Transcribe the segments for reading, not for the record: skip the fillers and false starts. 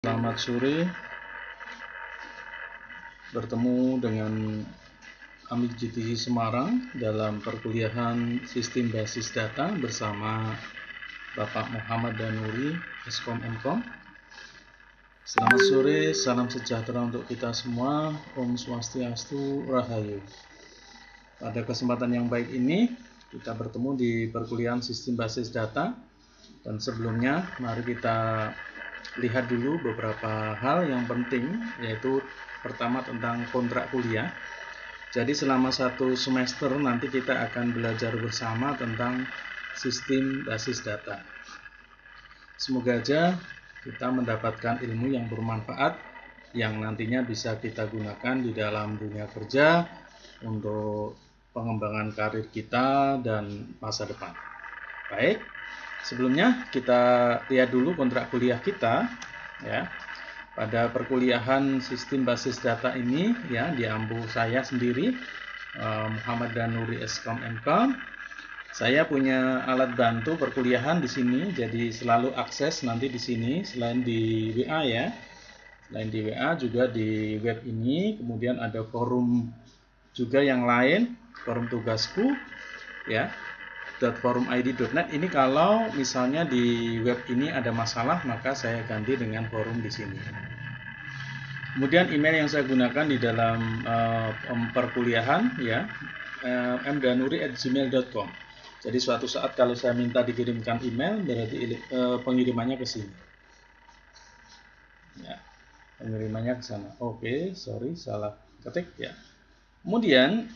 Selamat sore, bertemu dengan Amik GTC Semarang dalam perkuliahan Sistem Basis Data bersama Bapak Muhammad Danuri, Eskom Mkom. Selamat sore, salam sejahtera untuk kita semua, Om Swastiastu, Rahayu. Pada kesempatan yang baik ini, kita bertemu di perkuliahan Sistem Basis Data. Dan sebelumnya, mari kita lihat dulu beberapa hal yang penting, yaitu pertama tentang kontrak kuliah. Jadi selama satu semester nanti kita akan belajar bersama tentang sistem basis data. Semoga aja kita mendapatkan ilmu yang bermanfaat yang nantinya bisa kita gunakan di dalam dunia kerja untuk pengembangan karir kita dan masa depan. Baik. Sebelumnya kita lihat dulu kontrak kuliah kita ya. Pada perkuliahan sistem basis data ini ya diampu saya sendiri Muhammad Danuri Eskom Mkom. Saya punya alat bantu perkuliahan di sini, jadi selalu akses nanti di sini selain di WA ya. Selain di WA juga di web ini, kemudian ada forum juga yang lain, forum tugasku ya. .forumid.net ini kalau misalnya di web ini ada masalah maka saya ganti dengan forum di sini. Kemudian email yang saya gunakan di dalam perkuliahan ya mdanuri@gmail.com. Jadi suatu saat kalau saya minta dikirimkan email berarti pengirimannya ke sini. Ya, pengirimannya ke sana. Oke, sorry salah ketik ya. Kemudian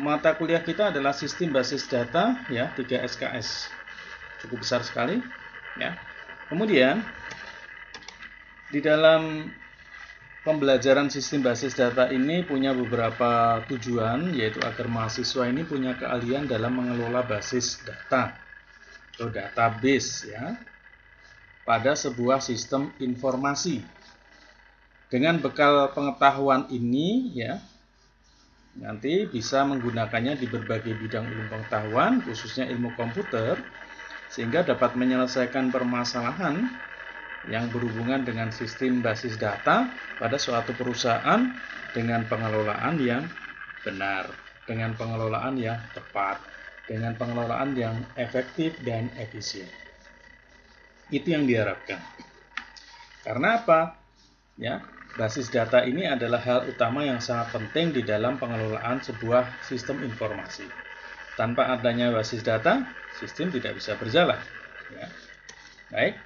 mata kuliah kita adalah sistem basis data ya 3 SKS, cukup besar sekali ya. Kemudian di dalam pembelajaran sistem basis data ini punya beberapa tujuan, yaitu agar mahasiswa ini punya keahlian dalam mengelola basis data atau database ya pada sebuah sistem informasi. Dengan bekal pengetahuan ini ya nanti bisa menggunakannya di berbagai bidang ilmu pengetahuan, khususnya ilmu komputer, sehingga dapat menyelesaikan permasalahan yang berhubungan dengan sistem basis data pada suatu perusahaan dengan pengelolaan yang benar, dengan pengelolaan yang tepat, dengan pengelolaan yang efektif dan efisien. Itu yang diharapkan. Karena apa? Ya, basis data ini adalah hal utama yang sangat penting di dalam pengelolaan sebuah sistem informasi. Tanpa adanya basis data, sistem tidak bisa berjalan. Ya. Baik.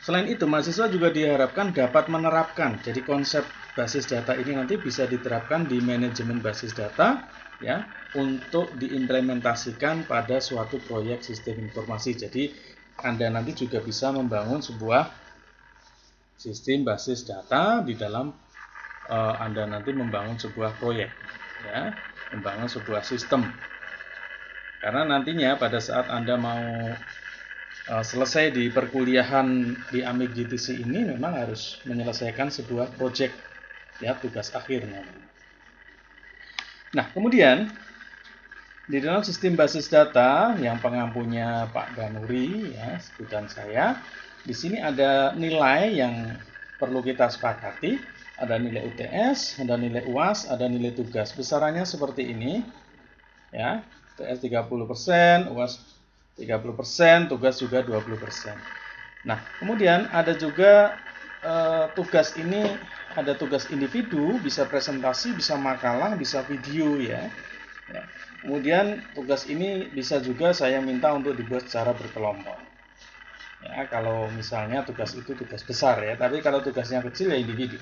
Selain itu, mahasiswa juga diharapkan dapat menerapkan. Jadi konsep basis data ini nanti bisa diterapkan di manajemen basis data, ya, untuk diimplementasikan pada suatu proyek sistem informasi. Jadi Anda nanti juga bisa membangun sebuah sistem basis data di dalam Anda nanti membangun sebuah proyek ya, membangun sebuah sistem. Karena nantinya pada saat Anda mau selesai di perkuliahan di Amik GTC ini memang harus menyelesaikan sebuah proyek ya, tugas akhirnya. Nah, kemudian di dalam sistem basis data yang pengampunya Pak Danuri ya, sebutan saya, di sini ada nilai yang perlu kita sepakati, ada nilai UTS, ada nilai UAS, ada nilai tugas. Besarannya seperti ini, ya, UTS 30%, UAS 30%, tugas juga 20%. Nah, kemudian ada juga tugas ini, ada tugas individu, bisa presentasi, bisa makalah, bisa video ya. Kemudian tugas ini bisa juga saya minta untuk dibuat secara berkelompok. Ya, kalau misalnya tugas itu tugas besar ya, tapi kalau tugasnya kecil ya individu.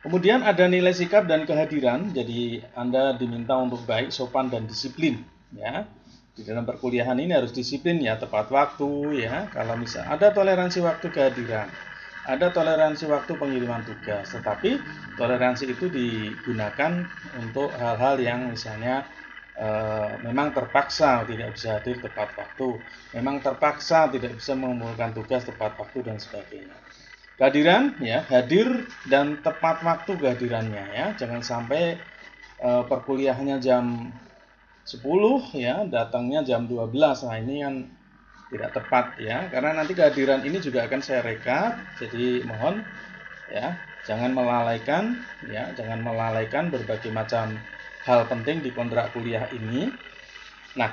Kemudian ada nilai sikap dan kehadiran, jadi Anda diminta untuk baik, sopan dan disiplin ya. Di dalam perkuliahan ini harus disiplin ya, tepat waktu ya. Kalau misal ada toleransi waktu kehadiran, ada toleransi waktu pengiriman tugas, tetapi toleransi itu digunakan untuk hal-hal yang misalnya memang terpaksa tidak bisa hadir tepat waktu, memang terpaksa tidak bisa mengumpulkan tugas tepat waktu dan sebagainya. Kehadiran ya, hadir dan tepat waktu kehadirannya ya, jangan sampai perkuliahannya jam 10 ya, datangnya jam 12. Nah, ini kan tidak tepat ya, karena nanti kehadiran ini juga akan saya rekap. Jadi mohon ya, jangan melalaikan berbagai macam hal penting di kontrak kuliah ini. Nah,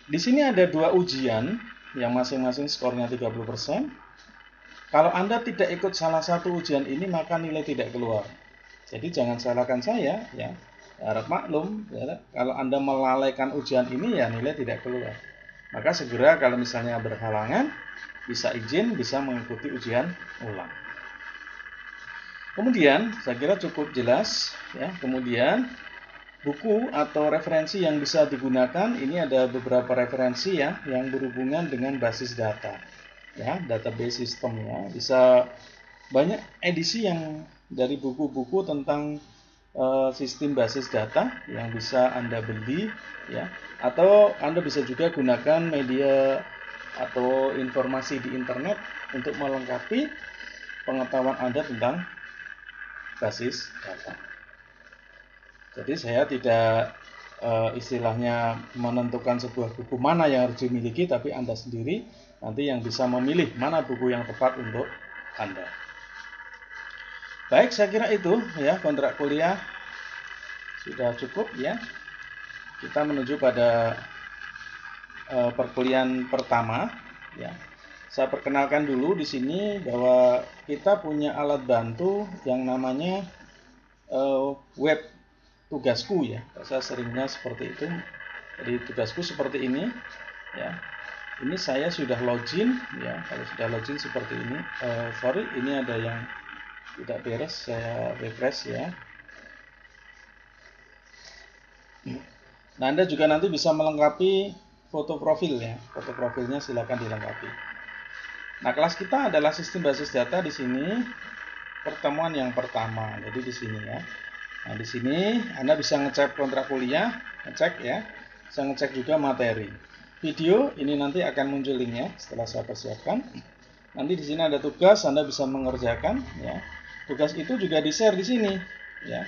di sini ada 2 ujian yang masing-masing skornya 30%. Kalau Anda tidak ikut salah satu ujian ini, maka nilai tidak keluar. Jadi jangan salahkan saya ya. Harap maklum ya, kalau Anda melalaikan ujian ini ya nilai tidak keluar. Maka segera kalau misalnya berhalangan, bisa izin, bisa mengikuti ujian ulang. Kemudian saya kira cukup jelas ya. Kemudian buku atau referensi yang bisa digunakan, ini ada beberapa referensi ya yang berhubungan dengan basis data ya, database system ya. Bisa banyak edisi yang dari buku-buku tentang sistem basis data yang bisa Anda beli ya, atau Anda bisa juga gunakan media atau informasi di internet untuk melengkapi pengetahuan Anda tentang basis data. Jadi saya tidak istilahnya menentukan sebuah buku mana yang harus dimiliki, tapi Anda sendiri nanti yang bisa memilih mana buku yang tepat untuk Anda. Baik, saya kira itu ya, kontrak kuliah sudah cukup ya. Kita menuju pada perkuliahan pertama ya. Saya perkenalkan dulu di sini bahwa kita punya alat bantu yang namanya web tugasku ya. Saya seringnya seperti itu. Jadi tugasku seperti ini ya. Ini saya sudah login ya. Kalau sudah login seperti ini, sorry, ini ada yang tidak beres, saya refresh ya. Nah, Anda juga nanti bisa melengkapi foto profil ya. Foto profilnya silakan dilengkapi. Nah, kelas kita adalah sistem basis data di sini pertemuan yang pertama. Jadi di sini ya. Nah, di sini Anda bisa ngecek kontrak kuliah, ngecek ya. Bisa ngecek juga materi. Video ini nanti akan muncul linknya setelah saya persiapkan. Nanti di sini ada tugas, Anda bisa mengerjakan ya. Tugas itu juga di-share di sini ya.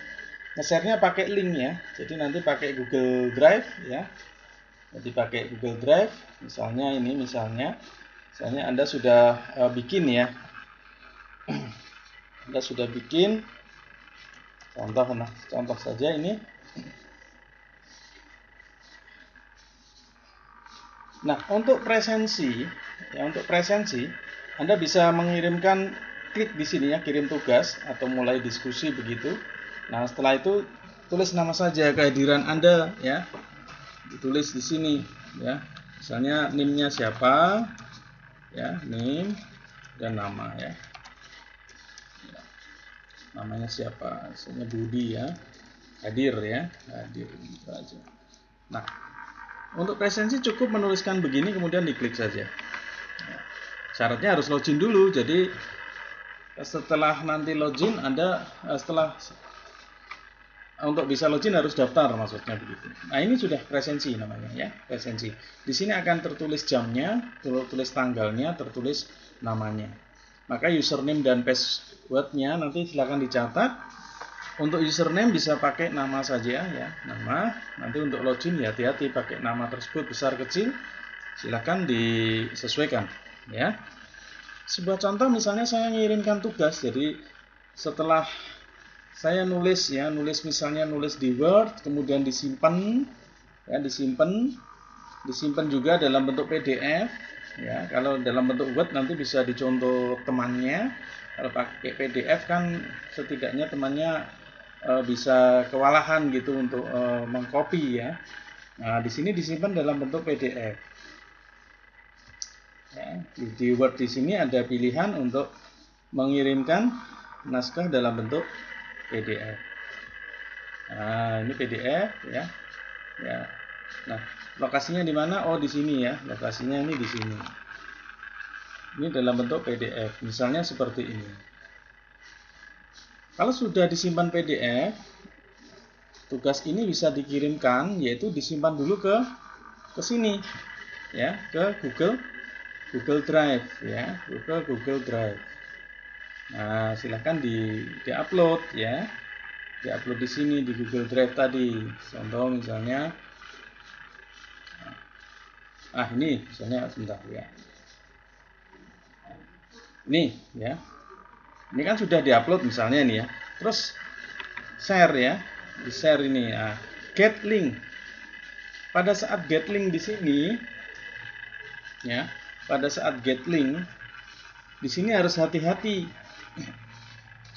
Nge-share-nya pakai link ya. Jadi nanti pakai Google Drive ya. Jadi pakai Google Drive, misalnya Anda sudah bikin ya. Anda sudah bikin contoh saja ini. Nah, untuk presensi Anda bisa mengirimkan, klik di sini ya, kirim tugas atau mulai diskusi begitu. Nah, setelah itu tulis nama saja kehadiran Anda ya. Ditulis di sini ya. Misalnya NIM-nya siapa ya, NIM dan nama ya. Namanya siapa? Misalnya Budi ya. Hadir ya, hadir gitu aja. Nah, untuk presensi cukup menuliskan begini kemudian diklik saja. Syaratnya harus login dulu. Jadi setelah nanti login Anda untuk bisa login harus daftar, maksudnya begitu. Nah, ini sudah presensi namanya ya, presensi. Di sini akan tertulis jamnya, tertulis tanggalnya, tertulis namanya. Maka username dan passwordnya nanti silakan dicatat. Untuk username bisa pakai nama saja ya, nama. Nanti untuk login ya hati-hati pakai nama tersebut besar kecil. Silakan disesuaikan ya. Sebuah contoh misalnya saya ngirimkan tugas, jadi setelah saya nulis di Word, kemudian disimpan ya, disimpan juga dalam bentuk PDF ya. Kalau dalam bentuk Word nanti bisa dicontoh temannya. Kalau pakai PDF kan setidaknya temannya bisa kewalahan gitu untuk mengcopy ya. Nah, di sini disimpan dalam bentuk PDF. Ya, di Word di sini ada pilihan untuk mengirimkan naskah dalam bentuk PDF. Nah, ini PDF ya. Ya. Nah, lokasinya di mana? Oh, di sini ya. Lokasinya ini di sini. Ini dalam bentuk PDF. Misalnya seperti ini. Kalau sudah disimpan PDF, tugas ini bisa dikirimkan, yaitu disimpan dulu ke sini ya, ke Google Drive ya, Google Drive. Nah, silahkan di-upload ya. Di-upload di sini di Google Drive tadi. Contoh misalnya Ini misalnya sebentar ya. Ini ya. Ini kan sudah diupload misalnya nih ya. Terus share ya. Di share ini. Get link. Pada saat get link di sini ya, pada saat get link di sini harus hati-hati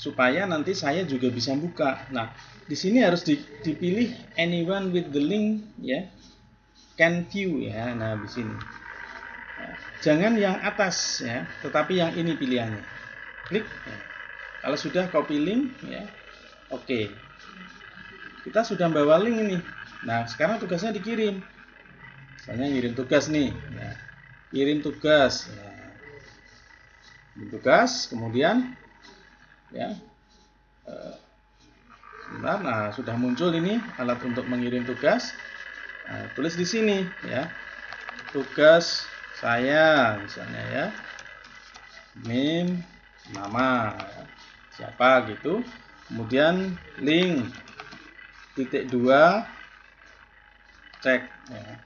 supaya nanti saya juga bisa buka. Nah, di sini harus dipilih anyone with the link ya. Can view ya. Nah, di sini. Jangan yang atas ya, tetapi yang ini pilihannya. Klik. Ya. Kalau sudah copy link ya. Oke. Kita sudah bawa link ini. Nah, sekarang tugasnya dikirim. Misalnya ngirim tugas nih ya. Kirim tugas ya. Kirim tugas, kemudian ya. Nah, sudah muncul ini alat untuk mengirim tugas. Nah, tulis di sini ya. Tugas saya misalnya ya. Name, nama ya. Siapa gitu. Kemudian link titik 2 cek ya.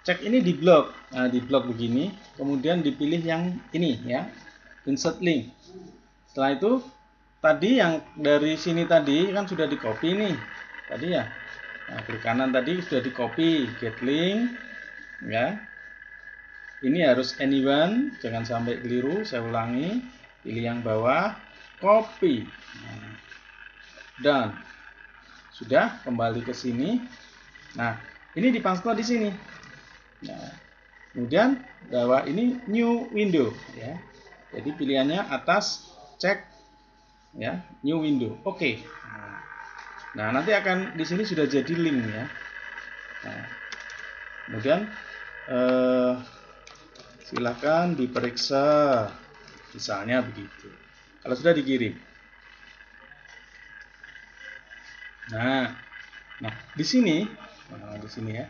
Cek ini di blok. Nah, di blok begini, kemudian dipilih yang ini ya. Insert link. Setelah itu tadi yang dari sini tadi kan sudah di copy nih. Tadi ya. Nah, klik kanan tadi sudah di copy, get link ya. Ini harus anyone, jangan sampai keliru, saya ulangi. Pilih yang bawah, copy. Nah, dan sudah kembali ke sini. Nah, ini dipaste di sini. Nah, kemudian bawah ini new window ya. Jadi pilihannya atas cek ya, new window. Oke. Nah, nanti akan di sini sudah jadi link ya. Nah, kemudian silakan diperiksa, misalnya begitu. Kalau sudah dikirim. Nah, di sini ya.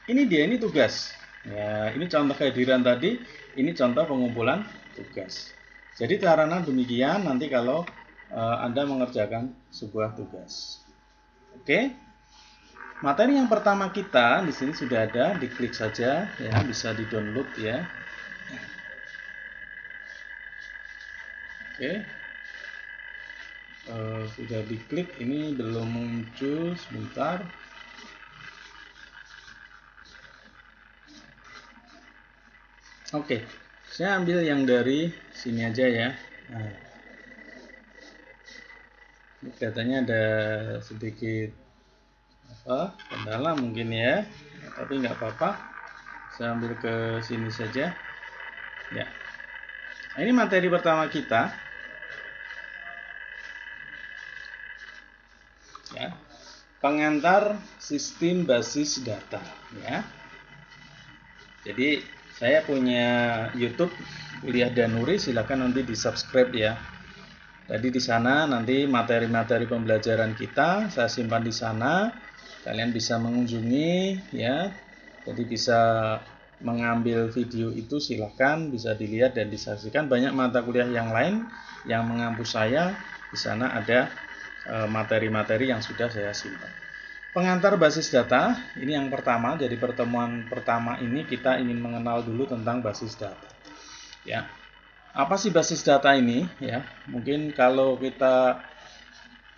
Ini dia, ini tugas. Ya, ini contoh kehadiran tadi, ini contoh pengumpulan tugas. Jadi caranya demikian nanti kalau Anda mengerjakan sebuah tugas. Oke. Materi yang pertama kita di sini sudah ada, diklik saja ya, bisa di-download ya. Oke. Sudah diklik, ini belum muncul, sebentar. Oke, saya ambil yang dari sini aja ya. Nah, ini kelihatannya ada sedikit kendala mungkin ya, tapi nggak apa-apa. Saya ambil ke sini saja. Ya. Nah, ini materi pertama kita. Ya, pengantar sistem basis data ya. Jadi saya punya YouTube Kuliah Danuri, silakan nanti di subscribe ya. Tadi di sana nanti materi-materi pembelajaran kita saya simpan di sana. Kalian bisa mengunjungi ya. Jadi bisa mengambil video itu, silakan bisa dilihat dan disaksikan. Banyak mata kuliah yang lain yang mengampus saya, di sana ada materi-materi yang sudah saya simpan. Pengantar basis data, ini yang pertama. Jadi pertemuan pertama ini kita ingin mengenal dulu tentang basis data. Ya, apa sih basis data ini? Ya, mungkin kalau kita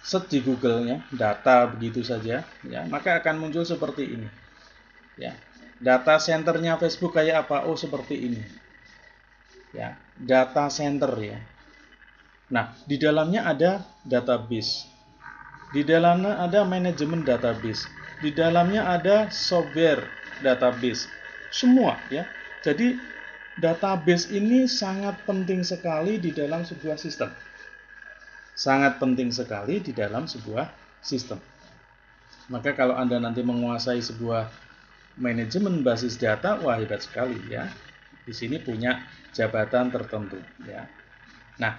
search di Google ya, data begitu saja, ya, maka akan muncul seperti ini. Ya, data centernya Facebook kayak apa? Oh, seperti ini. Ya, data center ya. Nah, di dalamnya ada database. Di dalamnya ada manajemen database. Di dalamnya ada software database. Semua ya. Jadi database ini sangat penting sekali di dalam sebuah sistem. Sangat penting sekali di dalam sebuah sistem. Maka kalau Anda nanti menguasai sebuah manajemen basis data, wah hebat sekali ya. Di sini punya jabatan tertentu ya. Nah,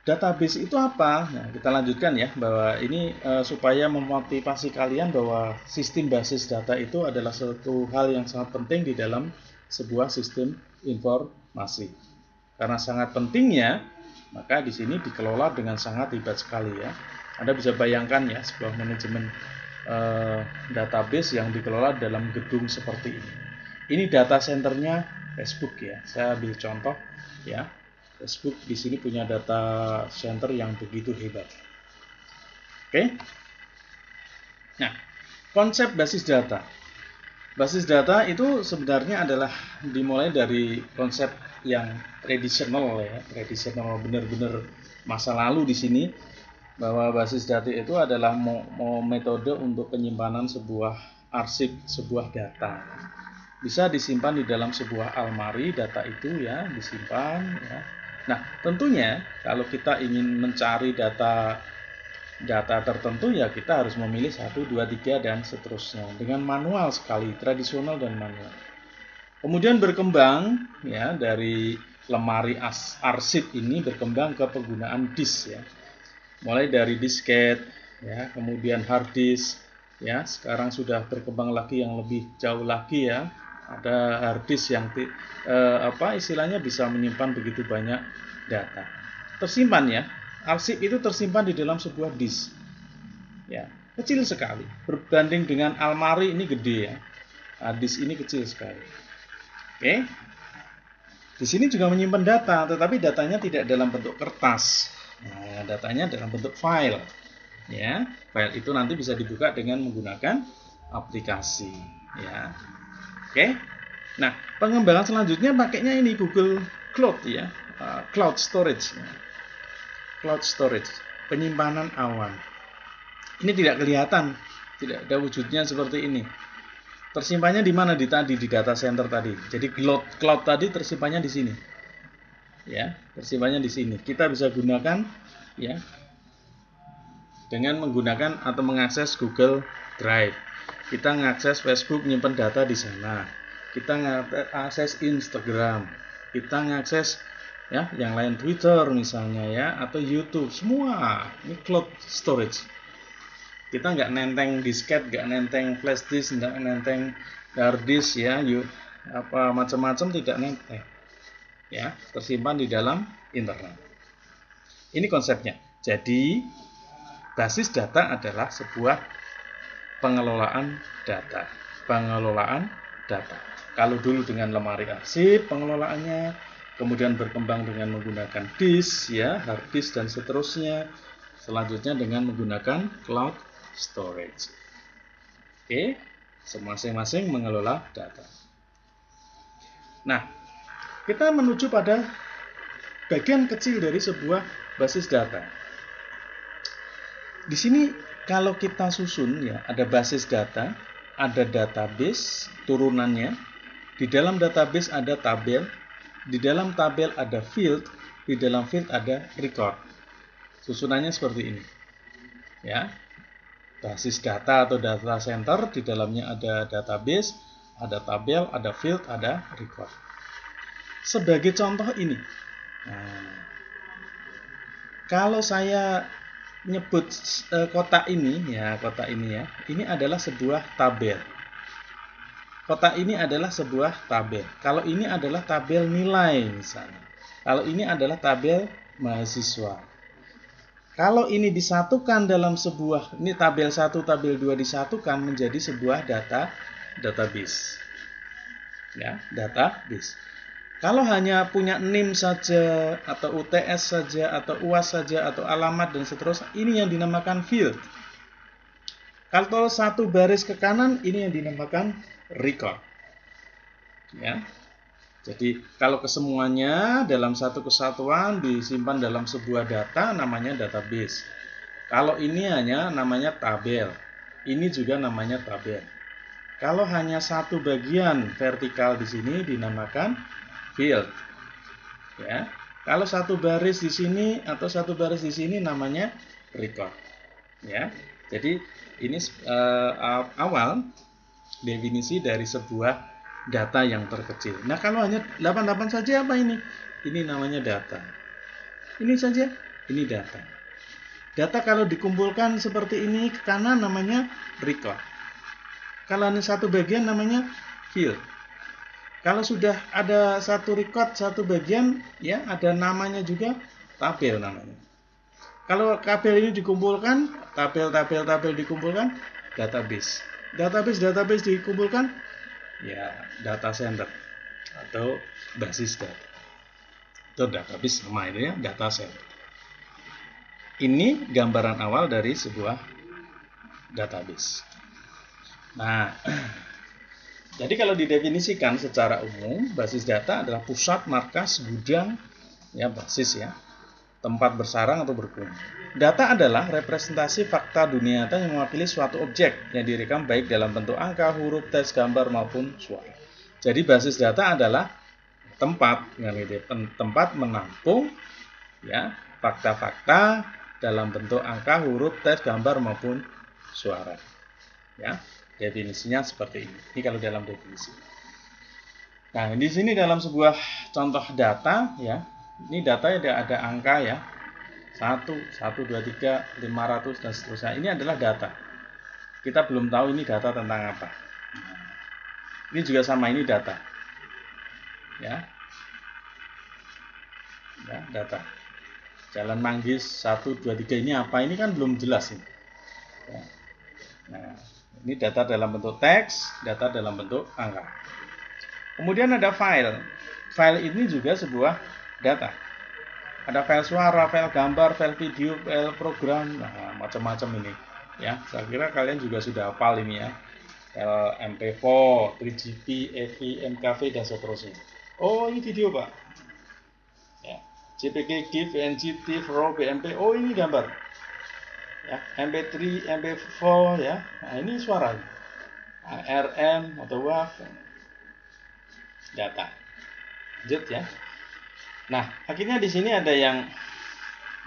database itu apa? Nah, kita lanjutkan ya, bahwa ini supaya memotivasi kalian bahwa sistem basis data itu adalah suatu hal yang sangat penting di dalam sebuah sistem informasi. Karena sangat pentingnya, maka di sini dikelola dengan sangat hebat sekali ya. Anda bisa bayangkan ya, sebuah manajemen database yang dikelola dalam gedung seperti ini. Ini data centernya Facebook ya. Saya ambil contoh ya. Facebook di sini punya data center yang begitu hebat. Oke. Nah, konsep basis data. Basis data itu sebenarnya adalah dimulai dari konsep yang tradisional ya, tradisional benar-benar masa lalu di sini, bahwa basis data itu adalah metode untuk penyimpanan sebuah arsip, sebuah data. Bisa disimpan di dalam sebuah almari, data itu ya disimpan ya. Nah, tentunya kalau kita ingin mencari data tertentu ya kita harus memilih 1, 2, 3 dan seterusnya dengan manual sekali, tradisional dan manual. Kemudian berkembang ya dari lemari arsip ini berkembang ke penggunaan disk ya. Mulai dari disket ya, kemudian hard disk ya, sekarang sudah berkembang lagi yang lebih jauh lagi ya. Ada hard disk yang istilahnya bisa menyimpan begitu banyak data. Tersimpan ya. Arsip itu tersimpan di dalam sebuah disk. Ya, kecil sekali. Berbanding dengan almari ini gede ya. Nah, disk ini kecil sekali. Oke. Di sini juga menyimpan data, tetapi datanya tidak dalam bentuk kertas. Nah, datanya dalam bentuk file. Ya, file itu nanti bisa dibuka dengan menggunakan aplikasi. Ya. Oke. Nah, pengembangan selanjutnya pakainya ini Google Cloud ya. Cloud storage. Cloud storage, penyimpanan awan. Ini tidak kelihatan, tidak ada wujudnya seperti ini. Tersimpannya di mana? Di data center tadi. Jadi cloud tadi tersimpannya di sini. Ya, tersimpannya di sini. Kita bisa gunakan ya dengan menggunakan atau mengakses Google Drive. Kita mengakses Facebook, nyimpan data di sana. Kita mengakses Instagram. Kita mengakses ya, yang lain Twitter misalnya ya, atau YouTube, semua ini cloud storage. Kita nggak nenteng disket, nggak nenteng flash disk, nggak nenteng hard disk ya, macam-macam tidak nenteng. Ya, tersimpan di dalam internet. Ini konsepnya. Jadi basis data adalah sebuah pengelolaan data. Pengelolaan data. Kalau dulu dengan lemari arsip pengelolaannya, kemudian berkembang dengan menggunakan disk ya, hard disk dan seterusnya. Selanjutnya dengan menggunakan cloud storage. Oke, masing-masing mengelola data. Nah, kita menuju pada bagian kecil dari sebuah basis data. Di sini kalau kita susun ya, ada basis data, ada database turunannya. Di dalam database ada tabel. Di dalam tabel ada field, di dalam field ada record. Susunannya seperti ini. Ya. Basis data atau data center, di dalamnya ada database, ada tabel, ada field, ada record. Sebagai contoh ini. Nah, kalau saya nyebut kotak ini ya, ini adalah sebuah tabel. Kotak ini adalah sebuah tabel. Kalau ini adalah tabel nilai misalnya. Kalau ini adalah tabel mahasiswa. Kalau ini disatukan dalam sebuah, ini tabel 1, tabel 2 disatukan menjadi sebuah database. Ya, database. Kalau hanya punya NIM saja, atau UTS saja, atau UAS saja, atau alamat dan seterusnya, ini yang dinamakan field. Kalau satu baris ke kanan, ini yang dinamakan record. Ya. Jadi kalau kesemuanya dalam satu kesatuan disimpan dalam sebuah data namanya database. Kalau ini hanya namanya tabel. Ini juga namanya tabel. Kalau hanya satu bagian vertikal di sini dinamakan field. Ya. Kalau satu baris di sini atau satu baris di sini namanya record. Ya. Jadi ini awal definisi dari sebuah data yang terkecil. Nah, kalau hanya 88 saja apa ini? Ini namanya data. Ini saja, ini data. Data kalau dikumpulkan seperti ini ke kanan namanya record. Kalau hanya satu bagian namanya field. Kalau sudah ada satu record, satu bagian, ya ada namanya juga tabel namanya. Kalau tabel ini dikumpulkan, tabel dikumpulkan, database. Database dikumpulkan ya data center atau basis data. Itu database sama itu ya, data center. Ini gambaran awal dari sebuah database. Nah, jadi kalau didefinisikan secara umum, basis data adalah pusat, markas, gudang, ya basis ya, tempat bersarang atau berkumpul. Data adalah representasi fakta dunia nyata yang mewakili suatu objek yang direkam baik dalam bentuk angka, huruf, teks, gambar maupun suara. Jadi basis data adalah tempat, tempat menampung ya fakta-fakta dalam bentuk angka, huruf, teks, gambar maupun suara. Ya, definisinya seperti ini. Ini kalau dalam definisi. Nah, di sini dalam sebuah contoh data ya, ini data ada angka ya. 1, 2, 3, 500 dan seterusnya. Ini adalah data. Kita belum tahu ini data tentang apa. Ini juga sama, ini data. Ya. Ya, data. Jalan Manggis 1, 2, 3 ini apa? Ini kan belum jelas ini. Ya. Nah, ini data dalam bentuk teks, data dalam bentuk angka. Kemudian ada file. File ini juga sebuah data. Ada file suara, file gambar, file video, file program, nah macam-macam ini. Ya, saya kira kalian juga sudah hafal ini ya. File MP4, 3GP, AV, MKV dan seterusnya. Oh, ini video, Pak. Ya. JPG, GIF, PNG, TIFF, RAW, BMP. Oh, ini gambar. Ya, MP3, MP4 ya. Nah, ini suara. RM atau WAV. Data. Lanjut ya. Nah, akhirnya di sini ada yang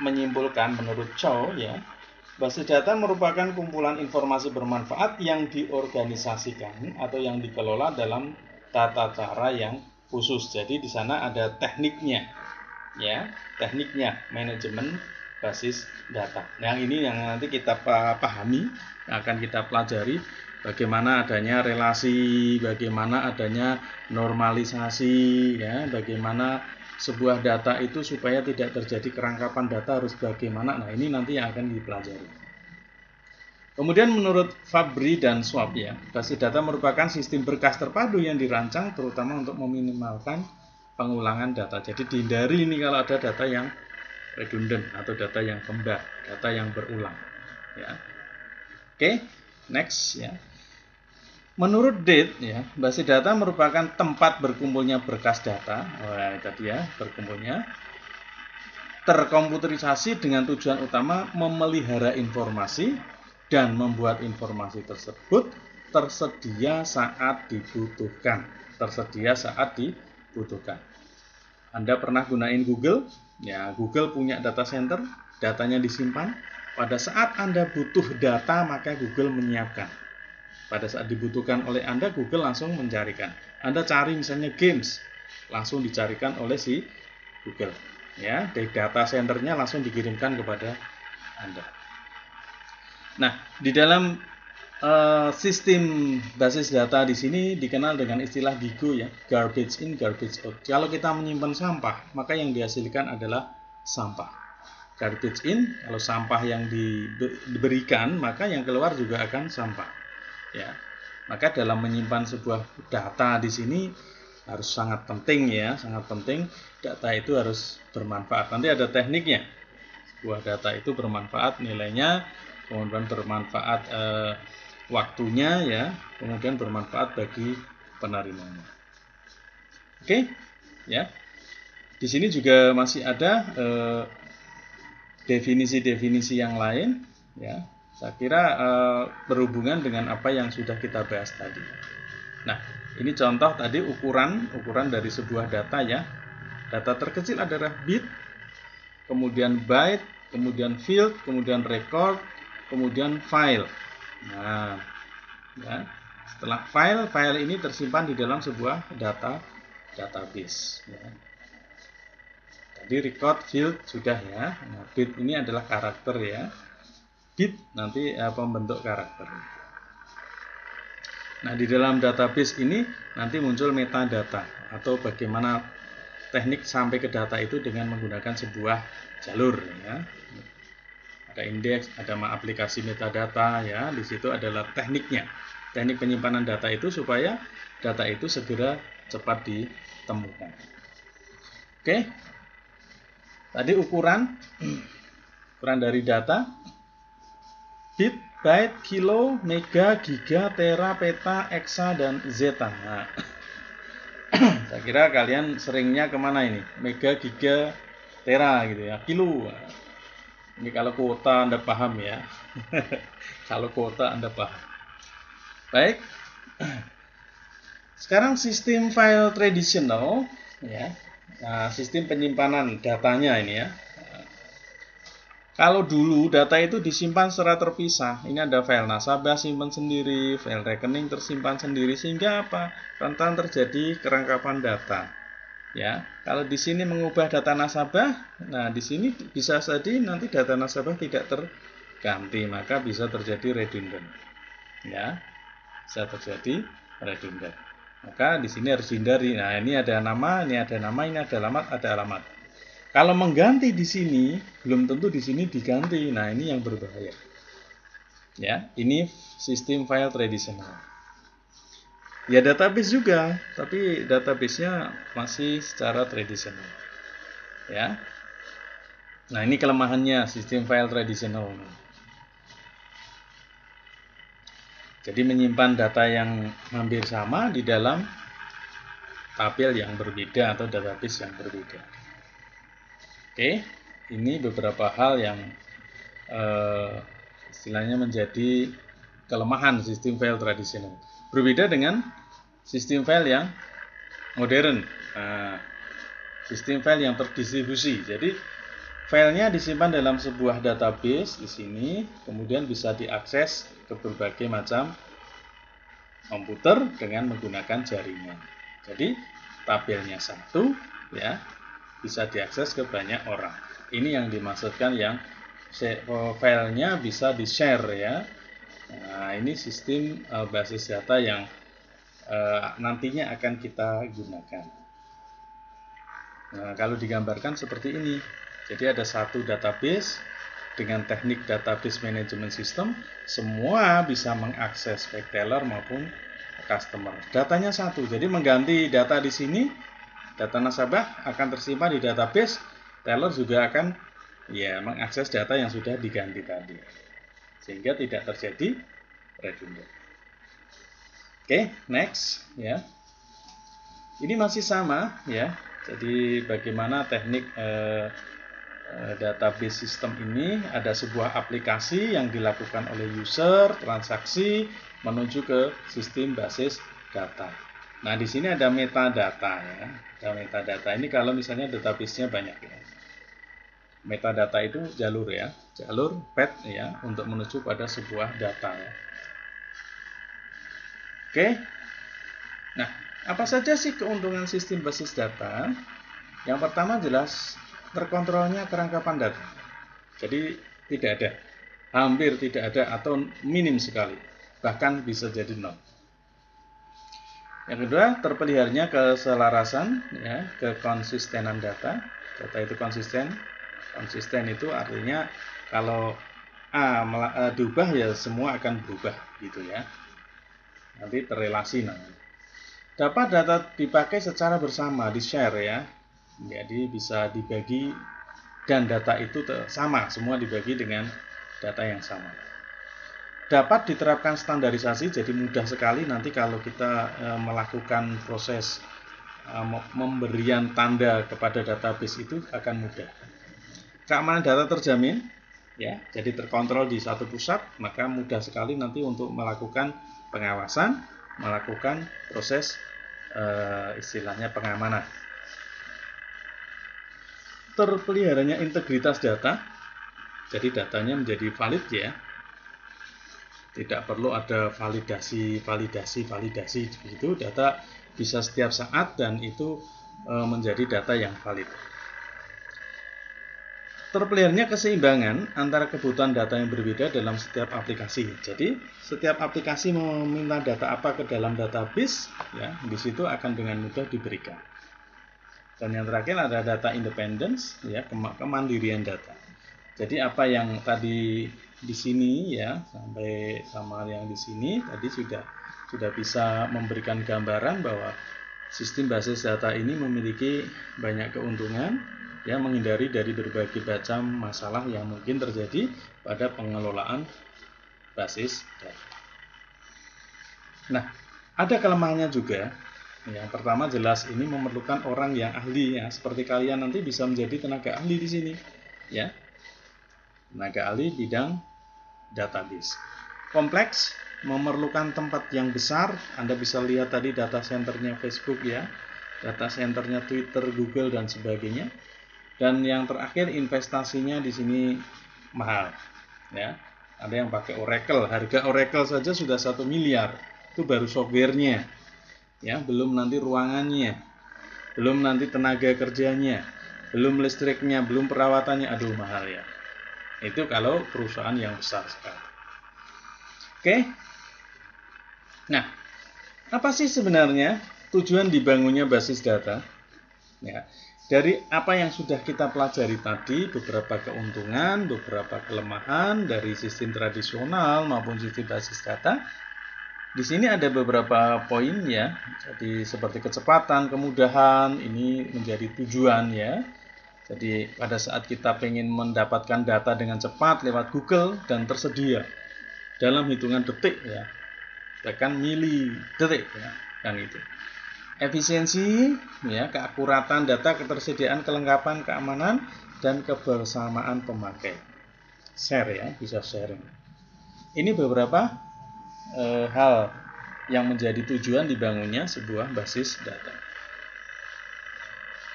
menyimpulkan menurut Chow ya, basis data merupakan kumpulan informasi bermanfaat yang diorganisasikan atau yang dikelola dalam tata cara yang khusus. Jadi di sana ada tekniknya. Ya, tekniknya manajemen basis data. Nah, ini yang nanti kita pahami, yang akan kita pelajari bagaimana adanya relasi, bagaimana adanya normalisasi, ya, bagaimana sebuah data itu supaya tidak terjadi kerangkapan data harus bagaimana. Nah, ini nanti yang akan dipelajari. Kemudian menurut Fabry dan Schwab ya, basis data merupakan sistem berkas terpadu yang dirancang terutama untuk meminimalkan pengulangan data. Jadi dihindari ini kalau ada data yang redundant atau data yang kembar, data yang berulang. Ya. Oke, next ya. Menurut Date ya, basis data merupakan tempat berkumpulnya berkas data. Tadi ya, berkumpulnya terkomputerisasi dengan tujuan utama memelihara informasi dan membuat informasi tersebut tersedia saat dibutuhkan. Tersedia saat dibutuhkan. Anda pernah gunain Google? Ya, Google punya data center, datanya disimpan. Pada saat Anda butuh data, maka Google menyiapkan. Pada saat dibutuhkan oleh Anda, Google langsung mencarikan. Anda cari misalnya games, langsung dicarikan oleh si Google. Ya, dari data centernya langsung dikirimkan kepada Anda. Nah, di dalam sistem basis data di sini dikenal dengan istilah GIGO ya, garbage in, garbage out. Kalau kita menyimpan sampah, maka yang dihasilkan adalah sampah. Garbage in, kalau sampah yang diberikan, maka yang keluar juga akan sampah. Ya, maka dalam menyimpan sebuah data di sini harus sangat penting ya, sangat penting. Data itu harus bermanfaat. Nanti ada tekniknya. Sebuah data itu bermanfaat nilainya, kemudian bermanfaat waktunya ya, kemudian bermanfaat bagi penerimanya. Oke, ya. Di sini juga masih ada definisi-definisi yang lain ya. Saya kira berhubungan dengan apa yang sudah kita bahas tadi. Nah, ini contoh tadi ukuran dari sebuah data ya. Data terkecil adalah bit, kemudian byte, kemudian field, kemudian record, kemudian file. Nah, ya. Setelah file ini tersimpan di dalam sebuah database. Ya. Tadi record, field sudah ya. Nah, bit ini adalah karakter ya. Bit nanti pembentuk karakter. Nah, di dalam database ini nanti muncul metadata atau bagaimana teknik sampai ke data itu dengan menggunakan sebuah jalur ya. ada indeks, ada aplikasi metadata ya. Di situ adalah tekniknya. Teknik penyimpanan data itu supaya data itu segera cepat ditemukan. Oke. Tadi ukuran dari data bit, byte, kilo, mega, giga, tera, peta, eksa, dan zeta. Nah, saya kira kalian seringnya kemana ini? Mega, giga, tera gitu ya, kilo. Ini kalau kuota Anda paham ya. Kalau kuota Anda paham. Baik. Sekarang sistem file traditional ya. Nah, sistem penyimpanan datanya ini ya. Kalau dulu data itu disimpan secara terpisah. Ini ada file nasabah simpan sendiri, file rekening tersimpan sendiri, sehingga apa? Rentan terjadi kerangkapan data. Ya, kalau di sini mengubah data nasabah, nah di sini bisa jadi nanti data nasabah tidak terganti, maka bisa terjadi redundant. Ya, bisa terjadi redundant. Maka di sini harus dihindari. Nah, ini ada nama, ini ada nama, ini ada alamat, ada alamat. Kalau mengganti di sini, belum tentu di sini diganti. Nah, ini yang berbahaya. Ya, ini sistem file traditional. Ya database juga, tapi database-nya masih secara tradisional. Ya. Nah, ini kelemahannya sistem file tradisional. Jadi menyimpan data yang hampir sama di dalam tabel yang berbeda atau database yang berbeda. Oke, ini beberapa hal yang istilahnya menjadi kelemahan sistem file tradisional. Berbeda dengan sistem file yang modern. Nah, sistem file yang terdistribusi. Jadi filenya disimpan dalam sebuah database di sini, kemudian bisa diakses ke berbagai macam komputer dengan menggunakan jaringan. Jadi tabelnya satu, ya, bisa diakses ke banyak orang. Ini yang dimaksudkan yang filenya bisa di-share ya. Nah, ini sistem basis data yang nantinya akan kita gunakan. Nah, kalau digambarkan seperti ini. Jadi ada satu database dengan teknik database management system, semua bisa mengakses baik teller maupun customer. Datanya satu. Jadi mengganti data di sini, data nasabah akan tersimpan di database, teller juga akan mengakses data yang sudah diganti tadi. Sehingga tidak terjadi redundant. Oke, next ya. Ini masih sama ya. Jadi bagaimana teknik database system ini, ada sebuah aplikasi yang dilakukan oleh user, transaksi menuju ke sistem basis data. Nah, di sini ada metadata ya. Ada metadata ini kalau misalnya database-nya banyak ya. Metadata itu jalur ya, jalur path ya untuk menuju pada sebuah data ya. Oke. Nah, apa saja sih keuntungan sistem basis data? Yang pertama jelas terkontrolnya kerangkapan data. Jadi tidak ada, hampir tidak ada atau minim sekali, bahkan bisa jadi nol. Yang kedua, terpeliharanya keselarasan ya, kekonsistenan data. Data itu konsisten. Konsisten itu artinya kalau A diubah ya semua akan berubah gitu ya. Nanti terrelasi namanya. Dapat data dipakai secara bersama, di-share ya. Jadi bisa dibagi dan data itu sama, semua dibagi dengan data yang sama. Dapat diterapkan standarisasi, jadi mudah sekali nanti kalau kita melakukan proses pemberian tanda kepada database itu akan mudah. Keamanan data terjamin, ya, jadi terkontrol di satu pusat, maka mudah sekali nanti untuk melakukan pengawasan, melakukan proses istilahnya pengamanan. Terpeliharanya integritas data, jadi datanya menjadi valid ya, tidak perlu ada validasi begitu, data bisa setiap saat dan itu menjadi data yang valid. Terpeliharanya keseimbangan antara kebutuhan data yang berbeda dalam setiap aplikasi. Jadi setiap aplikasi meminta data apa ke dalam database, ya, di situ akan dengan mudah diberikan. Dan yang terakhir ada data independence, ya, kemandirian data. Jadi apa yang tadi di sini ya, sampai sama yang di sini tadi sudah bisa memberikan gambaran bahwa sistem basis data ini memiliki banyak keuntungan, ya, menghindari dari berbagai macam masalah yang mungkin terjadi pada pengelolaan basis data. Nah, ada kelemahannya juga. Yang pertama jelas ini memerlukan orang yang ahli, ya, seperti kalian nanti bisa menjadi tenaga ahli di sini, ya, tenaga ahli bidang database. Kompleks, memerlukan tempat yang besar. Anda bisa lihat tadi data centernya Facebook, ya, data centernya Twitter, Google, dan sebagainya. Dan yang terakhir investasinya di sini mahal, ya. Ada yang pakai Oracle, harga Oracle saja sudah 1 miliar. Itu baru softwarenya, ya, belum nanti ruangannya, belum nanti tenaga kerjanya, belum listriknya, belum perawatannya. Aduh, mahal, ya. Itu kalau perusahaan yang besar sekali. Oke. Nah, apa sih sebenarnya tujuan dibangunnya basis data? Ya, dari apa yang sudah kita pelajari tadi, beberapa keuntungan, beberapa kelemahan dari sistem tradisional maupun sistem basis data. Di sini ada beberapa poin, ya. Jadi seperti kecepatan, kemudahan, ini menjadi tujuan, ya. Jadi pada saat kita ingin mendapatkan data dengan cepat lewat Google dan tersedia dalam hitungan detik, ya, bahkan mili detik, ya, kan itu. Efisiensi, ya, keakuratan data, ketersediaan, kelengkapan, keamanan, dan kebersamaan pemakai. Share, ya, bisa sharing. Ini beberapa hal yang menjadi tujuan dibangunnya sebuah basis data.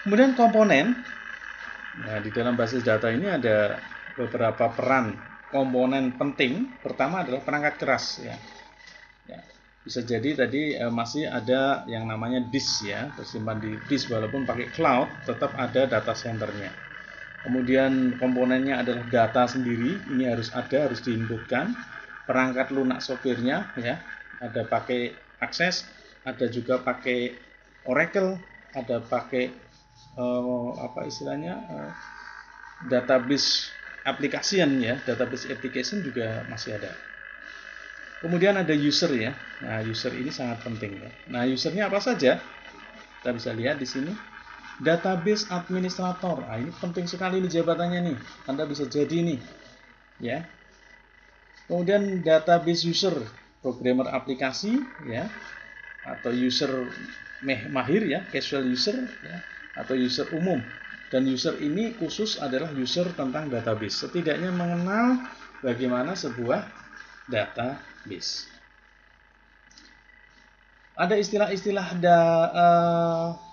Kemudian komponen. Nah, di dalam basis data ini ada beberapa peran komponen penting. Pertama adalah perangkat keras, ya. Ya, bisa jadi tadi masih ada yang namanya disk, ya, tersimpan di disk, walaupun pakai cloud tetap ada data centernya. Kemudian komponennya adalah data sendiri, ini harus diinputkan. Perangkat lunak softwarenya, ya, ada pakai Access, ada juga pakai Oracle, ada pakai database application, ya, database application juga masih ada. Kemudian ada user, ya. Nah, user ini sangat penting, ya. Nah, usernya apa saja? Kita bisa lihat di sini. Database administrator. Nah, ini penting sekali nih jabatannya nih. Anda bisa jadi nih, ya. Kemudian database user, programmer aplikasi, ya, atau user mahir, ya, casual user, ya, atau user umum. Dan user ini khusus adalah user tentang database, setidaknya mengenal bagaimana sebuah database. Ada istilah-istilah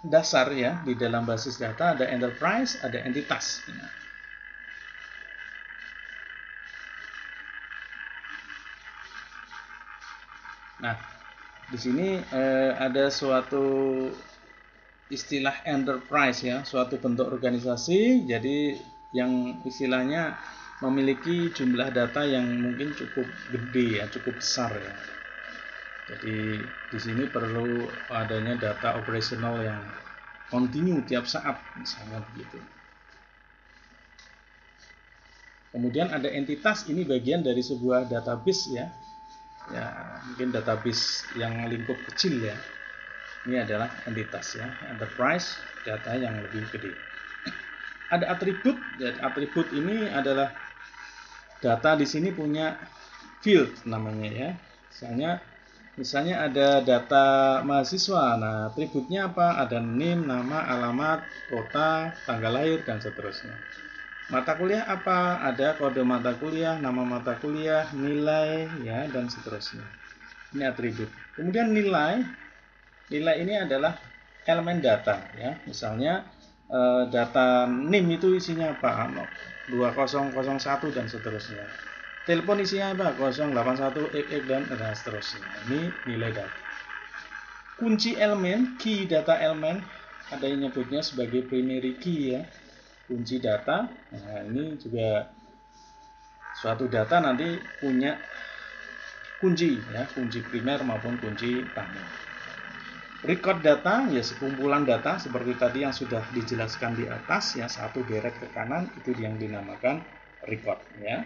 dasar, ya, di dalam basis data. Ada enterprise, ada entitas. Nah, di sini ada suatu istilah enterprise, ya, suatu bentuk organisasi. Jadi yang istilahnya memiliki jumlah data yang mungkin cukup gede, ya, cukup besar, ya. Jadi di sini perlu adanya data operasional yang kontinu tiap saat, misalnya begitu. Kemudian ada entitas, ini bagian dari sebuah database, ya. Ya, mungkin database yang lingkup kecil, ya. Ini adalah entitas, ya, enterprise, data yang lebih gede. Ada atribut. Jadi atribut ini adalah data di sini punya field namanya, ya. Misalnya ada data mahasiswa. Nah, atributnya apa? Ada name, nama, alamat, kota, tanggal lahir, dan seterusnya. Mata kuliah apa? Ada kode mata kuliah, nama mata kuliah, nilai, ya, dan seterusnya. Ini atribut. Kemudian nilai ini adalah elemen data, ya. Misalnya data NIM itu isinya apa? 2001 dan seterusnya. Telepon isinya apa? 081 dan seterusnya. Ini nilai data. Kunci elemen, key data elemen, ada yang nyebutnya sebagai primary key, ya. Kunci data. Nah, ini juga suatu data nanti punya kunci, ya, kunci primer maupun kunci utama. Record data, ya, sekumpulan data seperti tadi yang sudah dijelaskan di atas, ya, satu deret ke kanan, itu yang dinamakan record ya.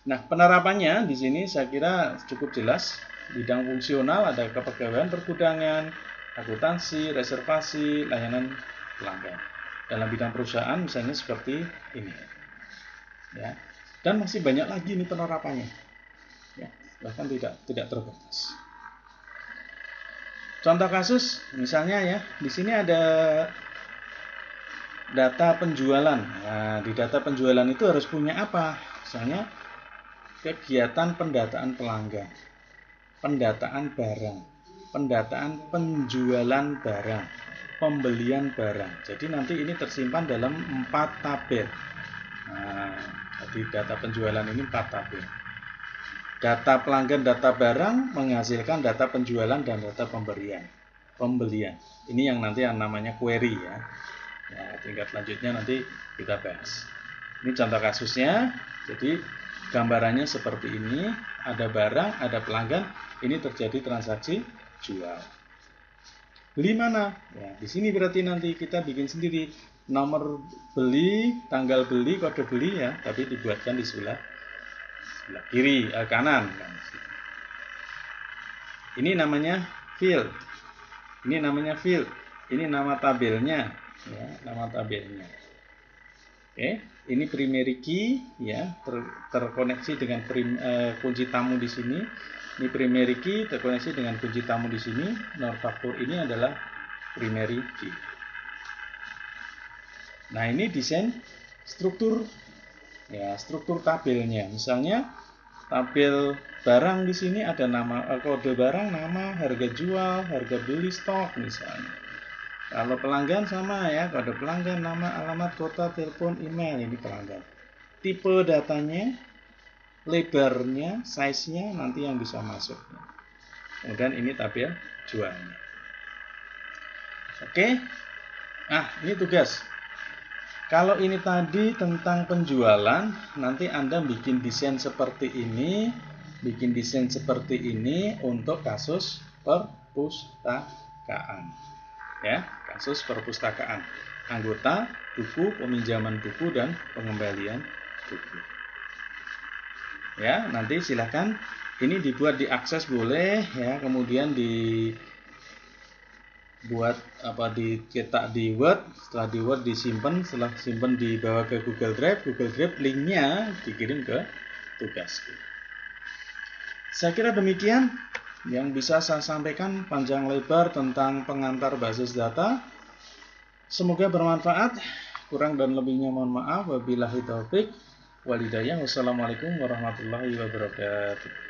Nah, penerapannya di sini saya kira cukup jelas. Bidang fungsional ada kepegawaian pergudangan, akuntansi, reservasi, layanan pelanggan. Dalam bidang perusahaan misalnya seperti ini. Ya. Dan masih banyak lagi nih penerapannya. Ya, bahkan tidak terbatas. Contoh kasus misalnya ya, di sini ada data penjualan. Nah, di data penjualan itu harus punya apa? Misalnya kegiatan pendataan pelanggan, pendataan barang, pendataan penjualan barang, pembelian barang. Jadi nanti ini tersimpan dalam 4 tabel. Nah, jadi data penjualan ini 4 tabel. Data pelanggan, data barang menghasilkan data penjualan dan data pembelian. Ini yang nanti yang namanya query ya. Nah, tingkat lanjutnya nanti kita bahas. Ini contoh kasusnya. Jadi gambarannya seperti ini, ada barang, ada pelanggan, ini terjadi transaksi jual. Beli mana? Ya, di sini berarti nanti kita bikin sendiri nomor beli, tanggal beli, kode beli ya, tapi dibuatkan di sebelah kiri, kanan. Ini namanya field. Ini namanya field. Ini nama tabelnya, ya, nama tabelnya. Oke, ini primary key ya, terkoneksi dengan kunci tamu di sini. Ini primary key terkoneksi dengan kunci tamu di sini. NOR faktor ini adalah primary key. Nah, ini desain struktur ya, struktur tabelnya. Misalnya tabel barang di sini ada nama, kode barang, nama, harga jual, harga beli, stok misalnya. Kalau pelanggan sama ya, kode pelanggan, nama, alamat, kota, telepon, email, ini pelanggan. Tipe datanya, lebarnya, size-nya nanti yang bisa masuk. Kemudian ini tabel jualnya. Oke. Nah, ini tugas. Kalau ini tadi tentang penjualan, nanti Anda bikin desain seperti ini, untuk kasus perpustakaan. Ya, kasus perpustakaan, anggota, buku, peminjaman buku dan pengembalian buku. Ya, nanti silakan ini dibuat, diakses boleh ya, kemudian dibuat dicetak di Word, setelah di Word disimpan, setelah simpan dibawa ke Google Drive, linknya dikirim ke tugas. Saya kira demikian yang bisa saya sampaikan panjang lebar tentang pengantar basis data. Semoga bermanfaat. Kurang dan lebihnya mohon maaf. Wabillahi taufik wal hidayah. Wassalamualaikum warahmatullahi wabarakatuh.